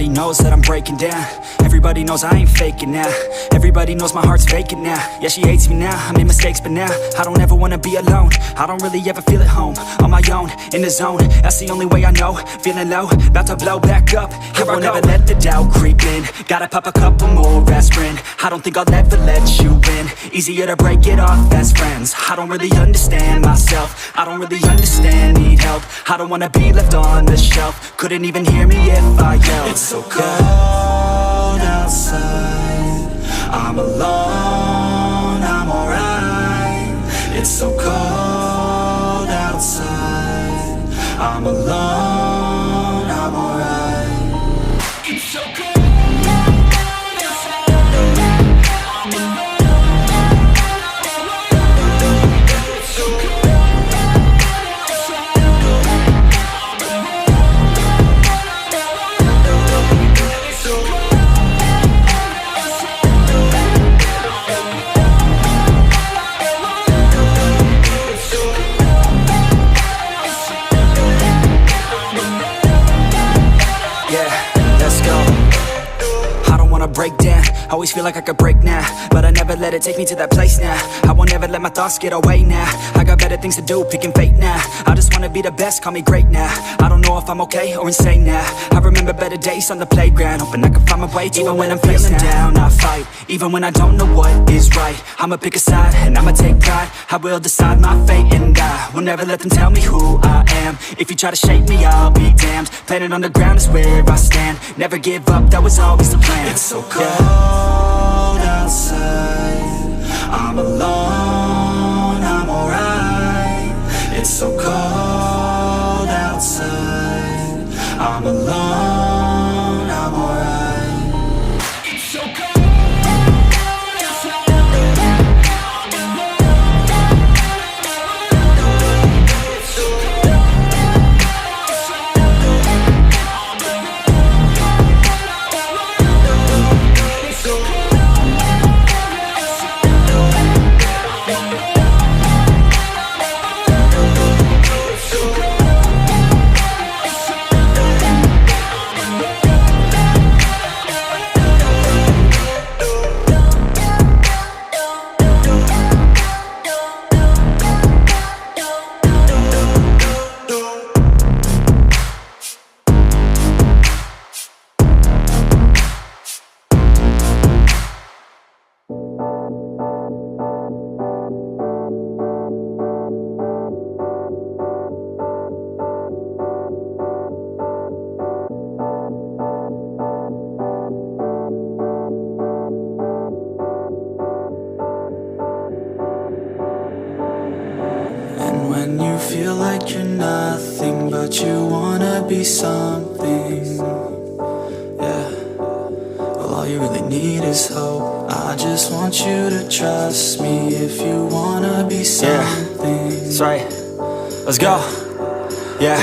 Everybody knows that I'm breaking down. Everybody knows I ain't faking now. Everybody knows my heart's vacant now. Yeah, she hates me now, I made mistakes, but now I don't ever wanna be alone. I don't really ever feel at home. On my own, in the zone, that's the only way I know. Feeling low, about to blow back up. Here I won't ever let the doubt creep in. Gotta pop a couple more aspirin. I don't think I'll ever let you in. Easier to break it off as friends. I don't really understand myself. I don't really understand, need help. I don't wanna be left on the shelf. Couldn't even hear me if I yelled. It's so cold outside, I'm alone, I'm alright. It's so cold outside, I'm alone, I'm alright. It's so cold. Break down, always feel like I could break now, but I never let it take me to that place now. I won't ever let my thoughts get away now. I got better things to do, picking fate now. I just wanna be the best, call me great now. I don't know if I'm okay or insane now. I remember better days on the playground, hoping I can find my way to even when I'm feeling down. I fight, even when I don't know what is right. I'ma pick a side, and I'ma take pride. I will decide my fate, and I will never let them tell me who I am. If you try to shape me, I'll be damned. Planet on the ground is where I stand. Never give up, that was always the plan. It's so cold outside, I'm alone, I'm alright. It's so cold outside, I'm alone, I'm alright. It's so cold. When you feel like you're nothing, but you wanna be something, yeah. Well, all you really need is hope. I just want you to trust me if you wanna be something. Yeah, that's right. Let's go. Yeah,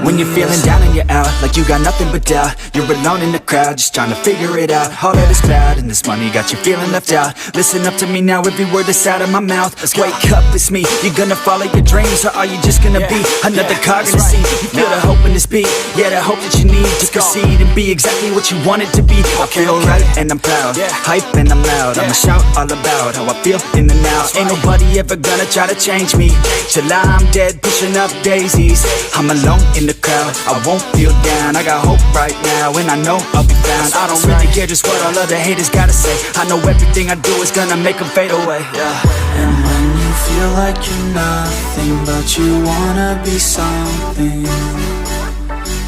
when you're feeling down and you're out, like you got nothing but doubt. You're alone in the crowd, just trying to figure it out. All of this cloud and this money got you feeling left out. Listen up to me now, every word that's out of my mouth. Wake up, it's me. You're gonna follow your dreams, or are you just gonna be another cog in the scene? You feel the hope in this beat, yeah, the hope that you need to proceed and be exactly what you want it to be. I feel right and I'm proud, hype and I'm loud. I'ma shout all about how I feel in the now. Ain't nobody ever gonna try to change me till I'm dead, pushing up daisies. I'm alone in the crowd, I won't feel down. I got hope right now, and I know I'll be found. I don't really care just what all other haters gotta say. I know everything I do is gonna make them fade away, yeah. And when you feel like you're nothing, but you wanna be something,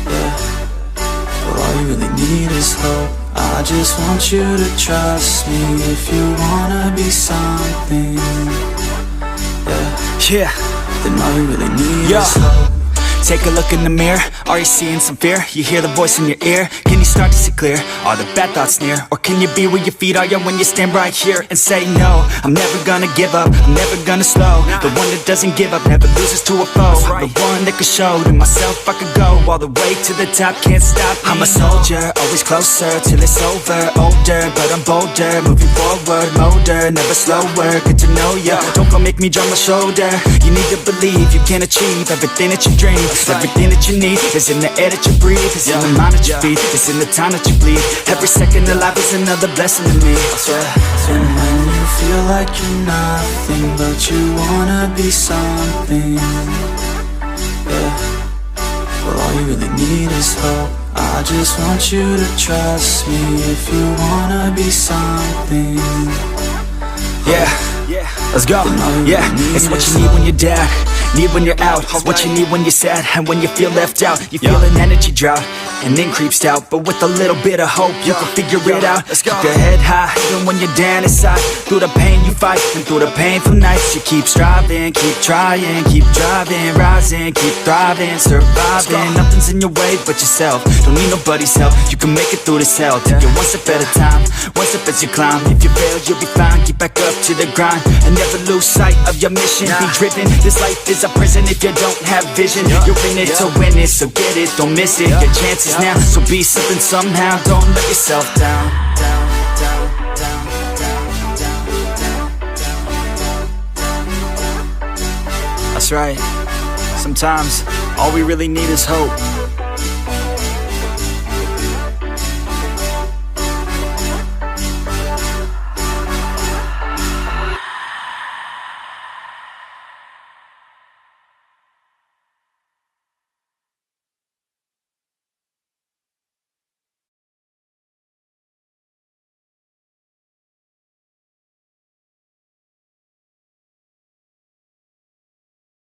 yeah. Well, all you really need is hope. I just want you to trust me if you wanna be something, yeah. Then all you really need is hope. Take a look in the mirror, are you seeing some fear? You hear the voice in your ear, can you start to see clear? Are the bad thoughts near? Or can you be where your feet are, yeah, when you stand right here and say no? I'm never gonna give up, I'm never gonna slow. The one that doesn't give up, never loses to a foe. The one that could show to myself I could go all the way to the top, can't stop me. I'm a soldier, always closer till it's over. Older, but I'm bolder, moving forward, motor, never slower. Good to know ya, don't go make me drop my shoulder. You need to believe you can achieve everything that you dream. Everything that you need is in the air that you breathe. It's in the mind that you feed, it's in the time that you bleed. Every second of life is another blessing to me. And when you feel like you're nothing, but you wanna be something, yeah, well, all you really need is hope. I just want you to trust me if you wanna be something. Yeah, let's go. Yeah, it's what you need when you're down, need when you're out. It's what you need when you're sad and when you feel left out. You feel an energy drought and then creeps out, but with a little bit of hope you can figure it out. Keep your head high even when you're down inside. Through the pain you fight, and through the painful nights you keep striving, keep trying, keep driving, rising, keep thriving, surviving. Nothing's in your way but yourself. Don't need nobody's help. You can make it through this hell. Take it one step at a time, one step as you climb. If you fail you'll be fine. Get back up to the grind and never lose sight of your mission. Be driven. This life is a prison if you don't have vision. You're in it to win it, so get it, don't miss it. Your chances now, so be something somehow. Don't let yourself down. That's right. Sometimes all we really need is hope.